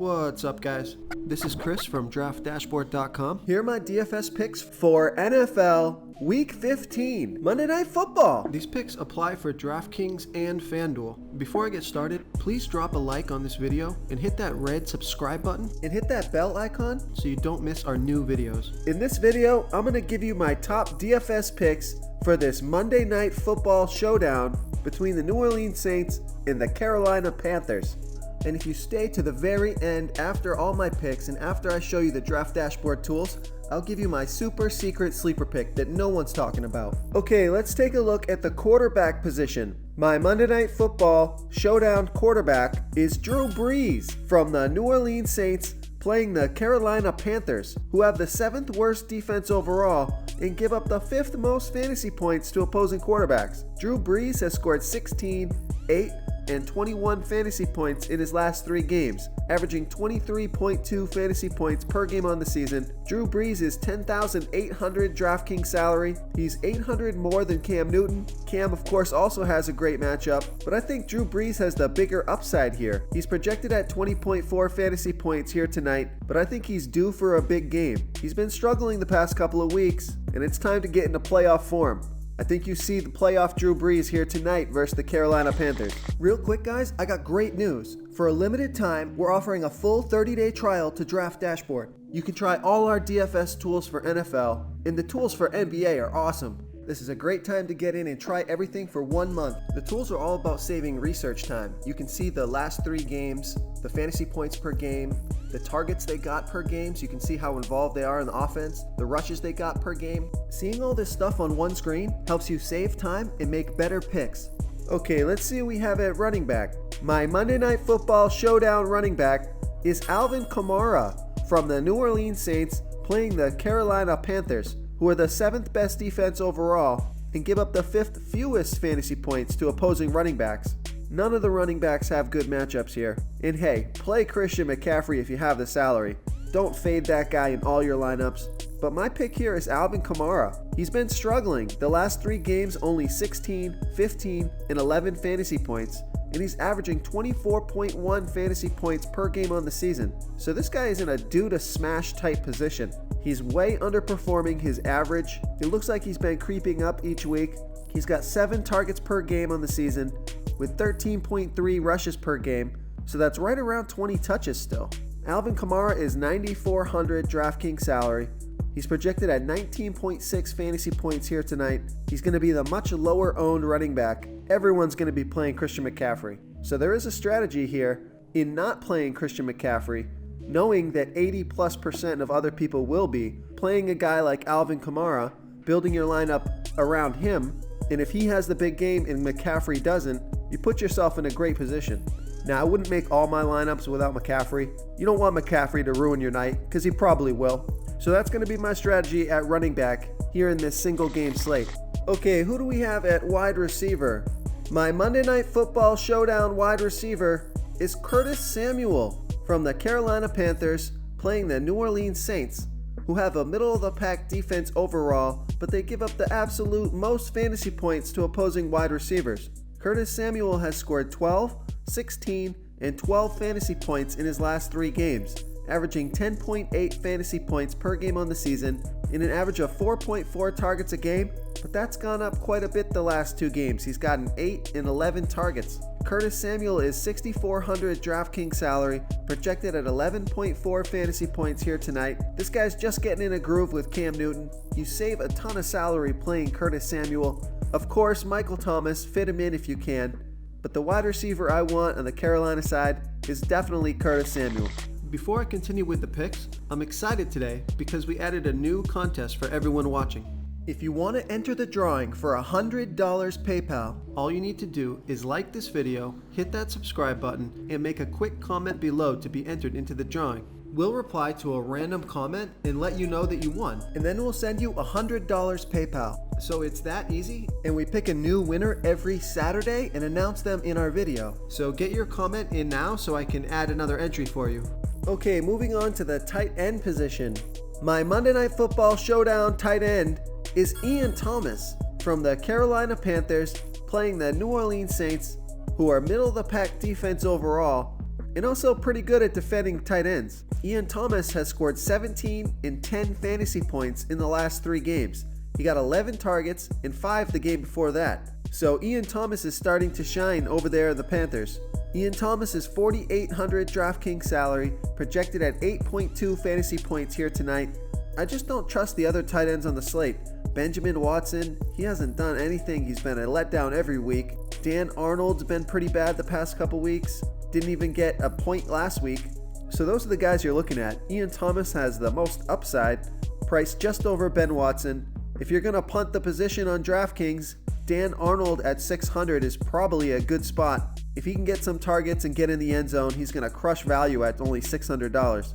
What's up, guys? This is Chris from DraftDashboard.com. Here are my DFS picks for NFL Week 15, Monday Night Football. These picks apply for DraftKings and FanDuel. Before I get started, please drop a like on this video and hit that red subscribe button and hit that bell icon so you don't miss our new videos. In this video, I'm going to give you my top DFS picks for this Monday Night Football showdown between the New Orleans Saints and the Carolina Panthers. And if you stay to the very end after all my picks and after I show you the Draft Dashboard tools, I'll give you my super secret sleeper pick that no one's talking about. Okay, let's take a look at the quarterback position. My Monday Night Football showdown quarterback is Drew Brees from the New Orleans Saints playing the Carolina Panthers, who have the 7th worst defense overall and give up the 5th most fantasy points to opposing quarterbacks. Drew Brees has scored 16, 8, and 21 fantasy points in his last 3 games, averaging 23.2 fantasy points per game on the season. Drew Brees is $10,800 DraftKings salary. He's $800 more than Cam Newton. Cam, of course, also has a great matchup, but I think Drew Brees has the bigger upside here. He's projected at 20.4 fantasy points here tonight, but I think he's due for a big game. He's been struggling the past couple of weeks, and it's time to get into playoff form. I think you see the playoff Drew Brees here tonight versus the Carolina Panthers. Real quick, guys, I got great news. For a limited time, we're offering a full 30-day trial to Draft Dashboard. You can try all our DFS tools for NFL, and the tools for NBA are awesome. This is a great time to get in and try everything for 1 month. The tools are all about saving research time. You can see the last 3 games, the fantasy points per game, the targets they got per game, so you can see how involved they are in the offense, the rushes they got per game. Seeing all this stuff on one screen helps you save time and make better picks. Okay, let's see what we have at running back. My Monday Night Football showdown running back is Alvin Kamara from the New Orleans Saints playing the Carolina Panthers, who are the 7th best defense overall and give up the 5th fewest fantasy points to opposing running backs. None of the running backs have good matchups here. And hey, play Christian McCaffrey if you have the salary. Don't fade that guy in all your lineups. But my pick here is Alvin Kamara. He's been struggling. The last 3 games, only 16, 15, and 11 fantasy points. And he's averaging 24.1 fantasy points per game on the season. So this guy is in a due-to-smash type position. He's way underperforming his average. It looks like he's been creeping up each week. He's got 7 targets per game on the season with 13.3 rushes per game, so that's right around 20 touches still. Alvin Kamara is $9,400 DraftKings salary. He's projected at 19.6 fantasy points here tonight. He's going to be the much lower owned running back. Everyone's going to be playing Christian McCaffrey. So there is a strategy here in not playing Christian McCaffrey, knowing that 80+% of other people will be playing a guy like Alvin Kamara, building your lineup around him, and if he has the big game and McCaffrey doesn't, you put yourself in a great position. Now, I wouldn't make all my lineups without McCaffrey. You don't want McCaffrey to ruin your night, because he probably will. So that's going to be my strategy at running back here in this single game slate. Okay, who do we have at wide receiver? My Monday Night Football showdown wide receiver is Curtis Samuel from the Carolina Panthers playing the New Orleans Saints, who have a middle-of-the-pack defense overall, but they give up the absolute most fantasy points to opposing wide receivers. Curtis Samuel has scored 12, 16, and 12 fantasy points in his last 3 games, averaging 10.8 fantasy points per game on the season in an average of 4.4 targets a game, but that's gone up quite a bit the last 2 games. He's gotten 8 and 11 targets. Curtis Samuel is $6,400 DraftKings salary, projected at 11.4 fantasy points here tonight. This guy's just getting in a groove with Cam Newton. You save a ton of salary playing Curtis Samuel. Of course, Michael Thomas, fit him in if you can, but the wide receiver I want on the Carolina side is definitely Curtis Samuel. Before I continue with the picks, I'm excited today because we added a new contest for everyone watching. If you want to enter the drawing for $100 PayPal, all you need to do is like this video, hit that subscribe button, and make a quick comment below to be entered into the drawing. We'll reply to a random comment and let you know that you won, and then we'll send you $100 PayPal. So it's that easy, and we pick a new winner every Saturday and announce them in our video. So get your comment in now so I can add another entry for you. Okay, moving on to the tight end position. My Monday Night Football showdown tight end is Ian Thomas from the Carolina Panthers playing the New Orleans Saints, who are middle-of-the-pack defense overall and also pretty good at defending tight ends. Ian Thomas has scored 17 and 10 fantasy points in the last 3 games. He got 11 targets and 5 the game before that. So Ian Thomas is starting to shine over there at the Panthers. Ian Thomas is $4,800 DraftKings salary, projected at 8.2 fantasy points here tonight. I just don't trust the other tight ends on the slate. Benjamin Watson, he hasn't done anything. He's been a letdown every week. Dan Arnold's been pretty bad the past couple weeks. Didn't even get a point last week. So those are the guys you're looking at. Ian Thomas has the most upside, priced just over Ben Watson. If you're going to punt the position on DraftKings, Dan Arnold at 600 is probably a good spot. If he can get some targets and get in the end zone, he's going to crush value at only $600.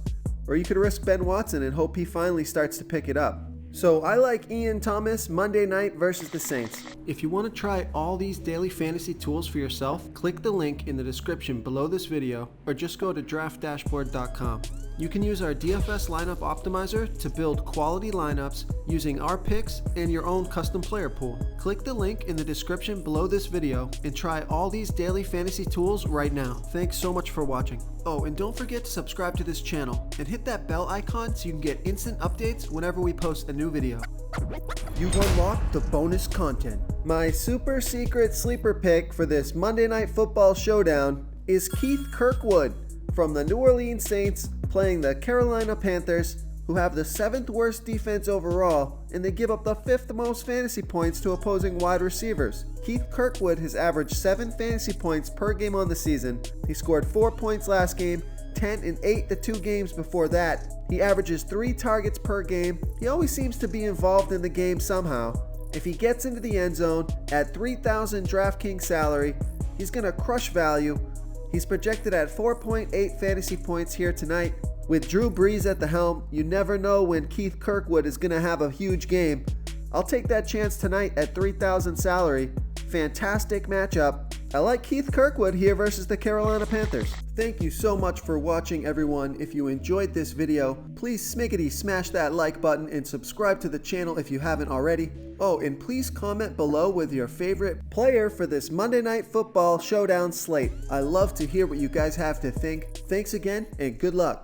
Or you could risk Ben Watson and hope he finally starts to pick it up. So I like Ian Thomas Monday night versus the Saints. If you want to try all these daily fantasy tools for yourself, click the link in the description below this video or just go to draftdashboard.com. You can use our DFS lineup optimizer to build quality lineups using our picks and your own custom player pool. Click the link in the description below this video and try all these daily fantasy tools right now. Thanks so much for watching. Oh, and don't forget to subscribe to this channel and hit that bell icon so you can get instant updates whenever we post a new video. You've unlocked the bonus content. My super secret sleeper pick for this Monday Night Football showdown is Keith Kirkwood from the New Orleans Saints playing the Carolina Panthers, who have the 7th worst defense overall, and they give up the 5th most fantasy points to opposing wide receivers. Keith Kirkwood has averaged 7 fantasy points per game on the season. He scored 4 points last game, 10 and 8 the 2 games before that. He averages 3 targets per game. He always seems to be involved in the game somehow. If he gets into the end zone at $3,000 DraftKings salary, he's going to crush value. He's projected at 4.8 fantasy points here tonight. With Drew Brees at the helm, you never know when Keith Kirkwood is going to have a huge game. I'll take that chance tonight at $3,000 salary. Fantastic matchup. I like Keith Kirkwood here versus the Carolina Panthers. Thank you so much for watching, everyone. If you enjoyed this video, please smiggity smash that like button and subscribe to the channel if you haven't already. Oh, and please comment below with your favorite player for this Monday Night Football showdown slate. I love to hear what you guys have to think. Thanks again, and good luck.